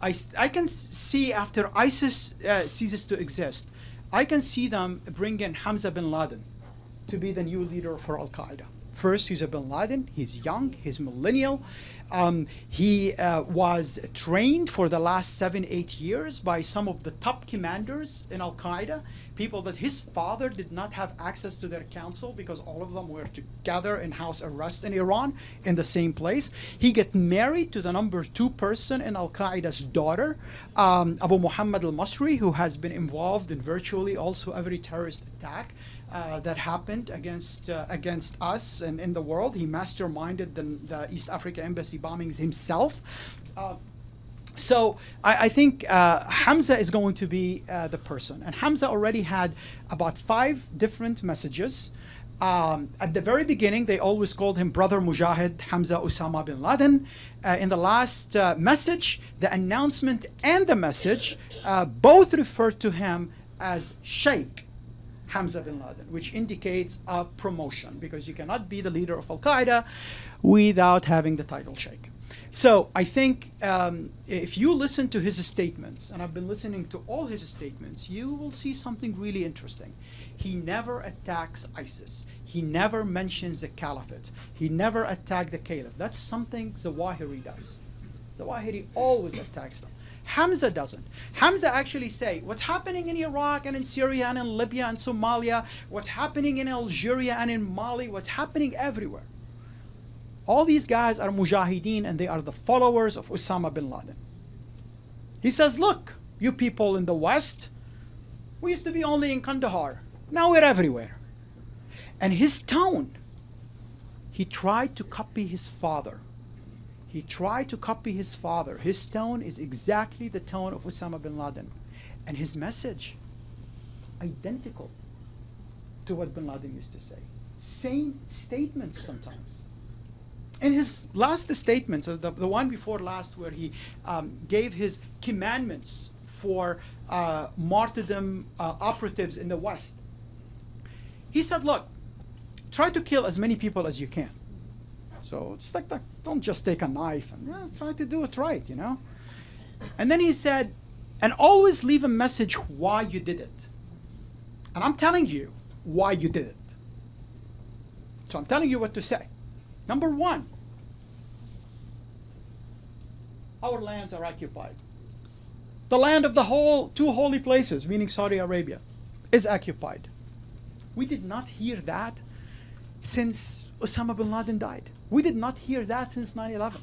I can see after ISIS ceases to exist, I can see them bring in Hamza bin Laden to be the new leader for Al-Qaeda. First, he's a bin Laden. He's young. He's millennial. He was trained for the last 7-8 years by some of the top commanders in Al-Qaeda, people that his father did not have access to their council because all of them were together in house arrest in Iran in the same place. He got married to the number 2 person in Al-Qaeda's daughter, Abu Muhammad al-Masri, who has been involved in virtually also every terrorist attack that happened against us and in the world. He masterminded the East Africa embassy bombings himself. So I think Hamza is going to be the person. And Hamza already had about 5 different messages. At the very beginning, they always called him Brother Mujahid Hamza Osama bin Laden. In the last message, the announcement and the message both referred to him as Sheikh Hamza bin Laden, which indicates a promotion, because you cannot be the leader of Al-Qaeda without having the title Sheikh. So I think if you listen to his statements, and I've been listening to all his statements, you will see something really interesting. He never attacks ISIS. He never mentions the caliphate. He never attacked the caliph. That's something Zawahiri does. Zawahiri always attacks them. Hamza doesn't. Hamza actually say what's happening in Iraq and in Syria and in Libya and Somalia, what's happening in Algeria and in Mali, what's happening everywhere. All these guys are mujahideen, and they are the followers of Osama bin Laden. He says, look, you people in the West, we used to be only in Kandahar. Now we're everywhere. And his tone, he tried to copy his father. He tried to copy his father. His tone is exactly the tone of Osama bin Laden. And his message, identical to what bin Laden used to say. Same statements sometimes. In his last statements, the one before last, where he gave his commandments for martyrdom operatives in the West, he said, look, try to kill as many people as you can. So it's like that. Don't just take a knife and try to do it right, you know. And then he said, and always leave a message why you did it. And I'm telling you why you did it. So I'm telling you what to say. Number 1, our lands are occupied. The land of the 2 holy places, meaning Saudi Arabia, is occupied. We did not hear that since Osama bin Laden died. We did not hear that since 9/11.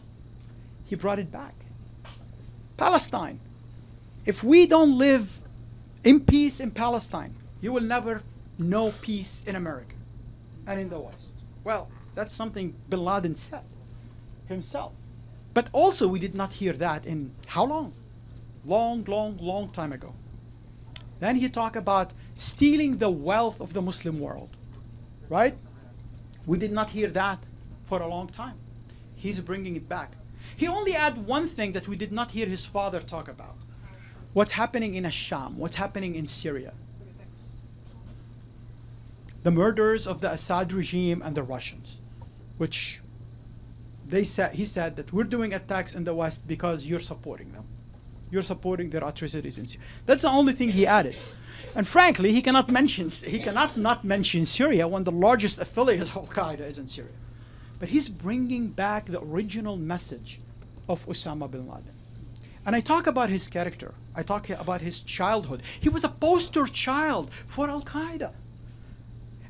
He brought it back. Palestine. If we don't live in peace in Palestine, you will never know peace in America and in the West. Well, that's something bin Laden said himself. But also we did not hear that in how long? Long time ago. Then he talked about stealing the wealth of the Muslim world, right? We did not hear that for a long time. He's bringing it back. He only added one thing that we did not hear his father talk about. What's happening in Asham, what's happening in Syria. The murders of the Assad regime and the Russians, which he said that we're doing attacks in the West because you're supporting them. You're supporting their atrocities in Syria. That's the only thing he added. And frankly, he cannot not mention Syria when the largest affiliate of Al-Qaeda is in Syria. But he's bringing back the original message of Osama bin Laden. And I talk about his character. I talk about his childhood. He was a poster child for Al-Qaeda.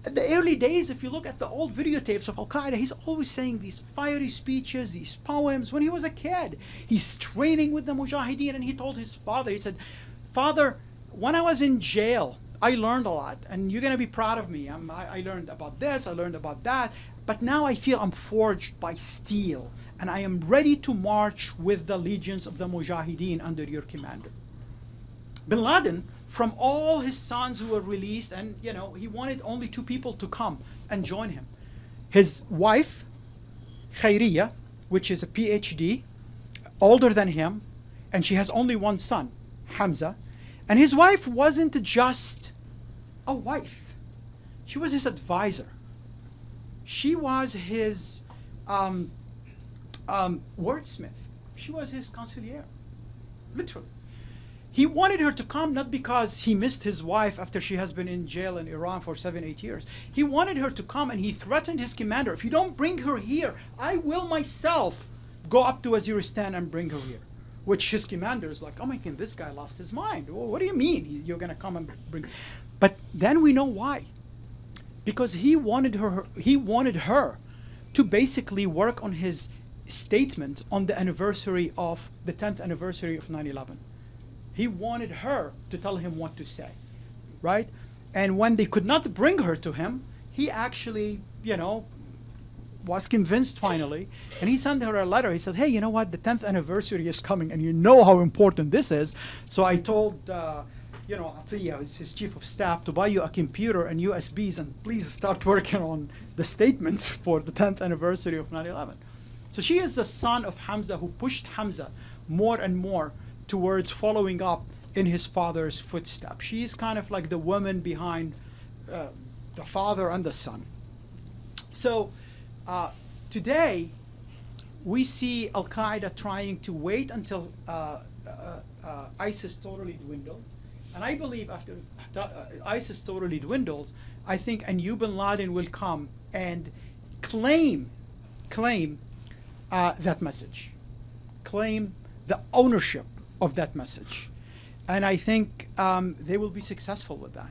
At the early days, if you look at the old videotapes of Al-Qaeda, he's always saying these fiery speeches, these poems. When he was a kid, he's training with the Mujahideen, and he told his father, he said, Father, when I was in jail, I learned a lot, and you're going to be proud of me. I learned about this, I learned about that, but now I feel I'm forged by steel, and I am ready to march with the legions of the Mujahideen under your commander. Bin Laden, from all his sons who were released, and you know, he wanted only 2 people to come and join him. His wife, Khairiyya, which is a PhD, older than him, and she has only 1 son, Hamza. And his wife wasn't just a wife. She was his advisor. She was his wordsmith. She was his consigliere. literally. He wanted her to come not because he missed his wife after she has been in jail in Iran for 7, 8 years. He wanted her to come, and he threatened his commander, if you don't bring her here, I will myself go up to Waziristan and bring her here. Which his commander is like, oh my God, this guy lost his mind. Well, what do you mean you're going to come and bring? But then we know why. Because he wanted her to basically work on his statement on the anniversary of the 10th anniversary of 9/11. He wanted her to tell him what to say, right? And when they could not bring her to him, he actually, you know, was convinced finally, and he sent her a letter. He said, hey, you know what, the 10th anniversary is coming, and you know how important this is. So I told, you know, Atiyah, his chief of staff, to buy you a computer and USBs, and please start working on the statements for the 10th anniversary of 9/11. So she is the son of Hamza, who pushed Hamza more and more towards following up in his father's footsteps. She's kind of like the woman behind the father and the son. So today, we see Al-Qaeda trying to wait until ISIS totally dwindles. And I believe after ISIS totally dwindles, I think a new bin Laden will come and claim that message, claim the ownership of that message. And I think they will be successful with that.